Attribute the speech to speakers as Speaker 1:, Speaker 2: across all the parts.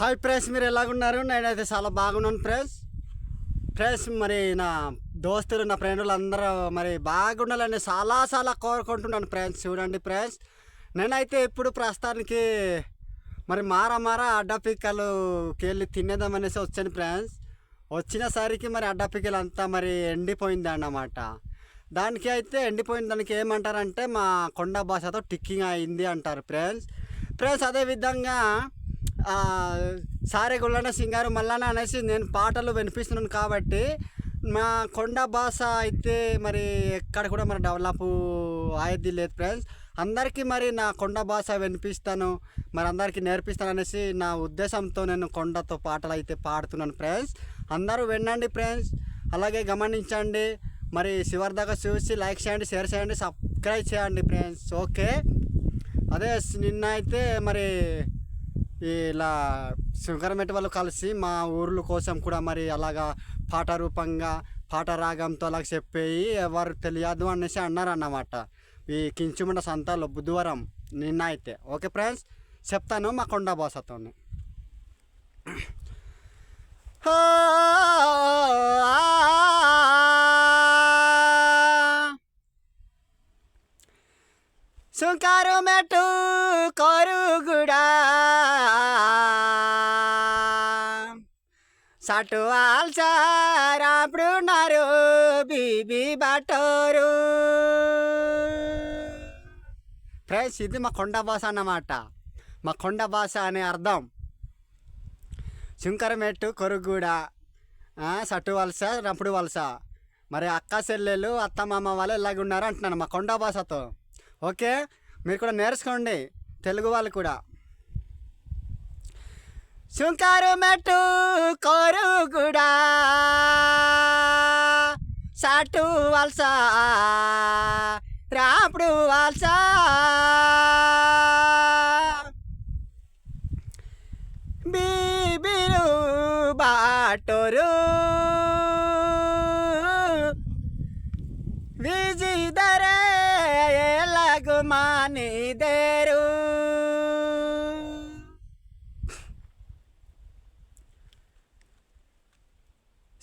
Speaker 1: Hi friends, మీరు ఎలాగున్నారు? నేనైతే చాలా బాగున్నాను ఫ్రెండ్స్. మరి నా దోస్తులు నా ఫ్రెండ్లు అందరూ మరి బాగుండాలని చాలా చాలా కోరుకుంటున్నాను ఫ్రెండ్స్. చూడండి ఫ్రెండ్స్, నేనైతే ఇప్పుడు ప్రస్తుతానికి మరి మారా అడ్డపిక్కలుకి వెళ్ళి తినేద్దామనేసి వచ్చాను ఫ్రెండ్స్. వచ్చినసరికి మరి అడ్డపిక్కలు అంతా మరి ఎండిపోయింది అన్నమాట. దానికి అయితే ఎండిపోయిన దానికి ఏమంటారంటే మా కొండ భాషతో టిక్కింగ్ అయింది అంటారు ఫ్రెండ్స్. అదేవిధంగా సారే గుళ్ళన సింగారు మల్లన్న అనేసి నేను పాటలు వినిపిస్తున్నాను కాబట్టి మా కొండ భాష అయితే మరి ఎక్కడ కూడా మరి డెవలప్ అయ్యేది లేదు ఫ్రెండ్స్. అందరికీ మరి నా కొండ భాష వినిపిస్తాను, మరి అందరికీ నేర్పిస్తాను అనేసి నా ఉద్దేశంతో నేను కొండతో పాటలు అయితే పాడుతున్నాను ఫ్రెండ్స్. అందరూ వినండి ఫ్రెండ్స్, అలాగే గమనించండి. మరి చివరి దాకా చూసి లైక్ చేయండి, షేర్ చేయండి, సబ్స్క్రైబ్ చేయండి ఫ్రెండ్స్. ఓకే, అదే నిన్న అయితే మరి ఇలా శంకరమెట్టి వాళ్ళు కలిసి మా ఊర్ల కోసం కూడా మరి అలాగా పాట రూపంగా పాట రాగంతో అలాగ చెప్పేయి ఎవరు తెలియదు అనేసి అన్నారన్నమాట. ఈ కించుమండ సంతలో బుధవారం నిన్న అయితే. ఓకే ఫ్రెండ్స్, చెప్తాను మా కొండ భాషతో. సుంకారు మెట్టు కొరుగుడా సటు ఆల్సారాపుడున్నారు బీబీ బటోరు. ఫ్రెండ్స్, ఇది మా కొండ భాష అన్నమాట. మా కొండ భాష అనే అర్థం శంకరమెట్టు కొరుగుడ, సటు వలస రంపుడు వలస. మరి అక్క చెల్లెలు అత్తమామ వాళ్ళు ఇలాగున్నారు అంటున్నాను మా కొండ భాషతో. ఓకే, మీరు కూడా నేర్చుకోండి, తెలుగు వాళ్ళు కూడా. శంకరు మెట్టు కొరుగుడా సాటు వలస రాపుడు వలస బీబీరు బాటోరు విజిదరే ఎలాగు మానిదేరు.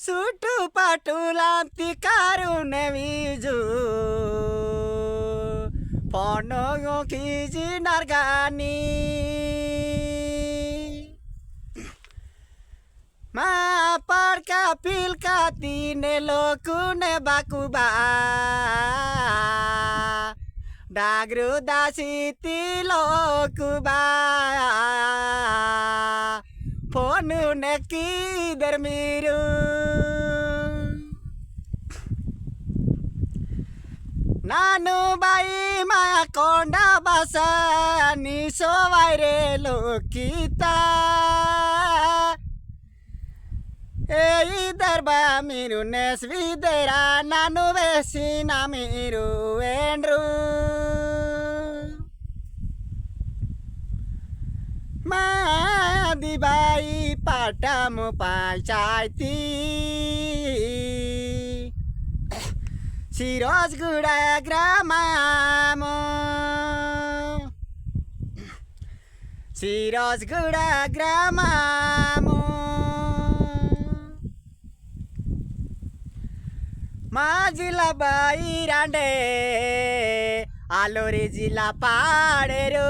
Speaker 1: చుట్టుపట్టులాంటి కారునే వీజు పొన్నోకి నర్గాని మా పడక పిల్క తినే లోకునే బాకుబా డాగ్రు దాసి లోకుబా ఫోను నెక్కిదరు మీరు. నాను బాయి మా కొండ భాష నీ సోవైరే లోకితా ఏ దర్బా మీరు నెస్విదేరా నన్ను వేసిన మీరు ఏండ్రు. మాది బాయి పటము పంచాయతీ సిరోజ్గూడ గ్రామము, సిరోజ్గూడ గ్రామము. మా జిల్లా బాయి రాండే ఆలూరి జిల్లా పాడేరు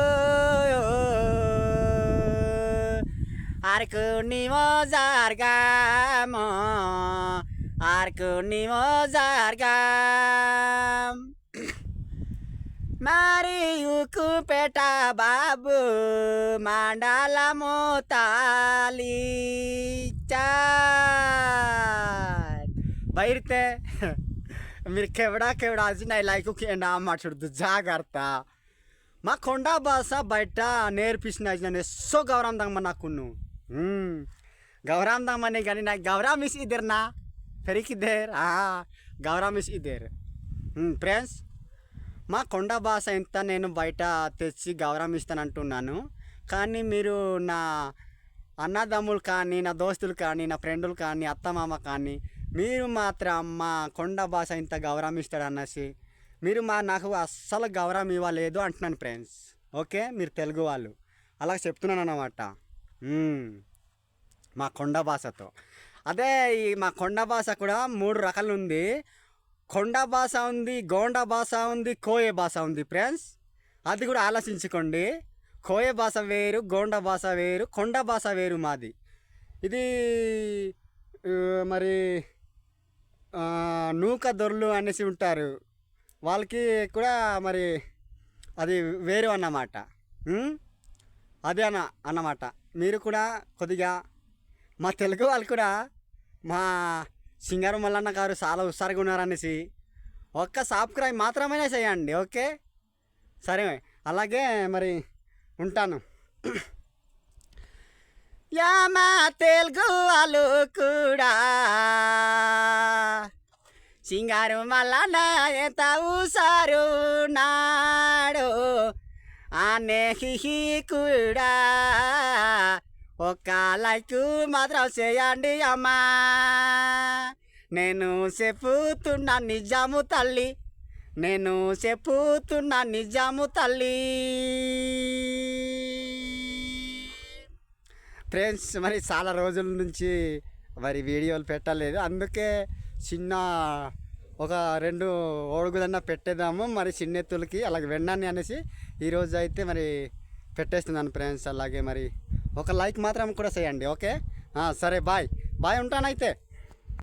Speaker 1: ఆర్కు నిమో జార్గామో ఆర్కు నిమో జార్గాం. మరి ఉక్కుపేట బాబు మండల మోతాలి బయటే మీరు కెవడా आज నా లైక్ నామ మాట్లాడదు జాగ్రత్త. మా కొండ భాష బయట నేర్పించిన నేను ఎస్సో గౌరవం దమ్మా నాకు గౌరవం దమ్మని కానీ నాకు గౌరవం మిస్ ఇద్దరు నా పెరిగిద్దరు గౌరవం మిస్ ఇద్దరు ఫ్రెండ్స్. మా కొండ భాష ఎంత నేను బయట తెచ్చి గౌరవం ఇస్తానంటున్నాను, కానీ మీరు నా అన్నదమ్ములు కానీ నా దోస్తులు కానీ నా ఫ్రెండ్లు కానీ అత్తమామ కానీ మీరు మాత్రం మా కొండ భాష ఇంత గౌరవం ఇస్తాడు అన్నసి మీరు నాకు అస్సలు గౌరవం ఇవ్వలేదు అంటున్నాను ఫ్రెండ్స్. ఓకే, మీరు తెలుగు వాళ్ళు అలా చెప్తున్నాను అన్నమాట. మా కొండ భాషతో. అదే ఈ మా కొండ భాష కూడా 3 రకాలు ఉంది. కొండ భాష ఉంది, గోండ భాష ఉంది, కోయ భాష ఉంది ఫ్రెండ్స్. అది కూడా ఆలోచించుకోండి. కోయ భాష వేరు, గోండ భాష వేరు, కొండ భాష వేరు మాది. ఇది మరి నూక దొరలు అనేసి ఉంటారు, వాళ్ళకి కూడా మరి అది వేరు అన్నమాట. అదే అన్నమాట. మీరు కూడా కొద్దిగా మా తెలుగు వాళ్ళు కూడా మా సింగారం మల్లన్న గారు చాలా హుషారుగా ఉన్నారనేసి ఒక్క సబ్స్క్రైబ్ మాత్రమే చేయండి. ఓకే, సరే. అలాగే మరి ఉంటాను. యా మా తెలుగు వాళ్ళు కూడా సింగారు మల్లన్న ఎంత హుషారు నాడు అనే కూడా ఒక్క లైక్ మాత్రం చేయండి అమ్మా. నేను చెప్పుతున్నా నిజాము తల్లి, నేను చెప్పుతున్నా నిజాము తల్లి. ఫ్రెండ్స్, మరి చాలా రోజుల నుంచి మరి వీడియోలు పెట్టలేదు, అందుకే చిన్న ఒక 2 ఓడుగులన్నా పెట్టేద్దాము మరి చిన్నెత్తులకి అలాగే వెండాన్ని అనేసి ఈరోజు అయితే మరి పెట్టేస్తున్నాను ఫ్రెండ్స్. అలాగే మరి ఒక లైక్ మాత్రం కూడా చేయండి. ఓకే, సరే, బాయ్ ఉంటానైతే.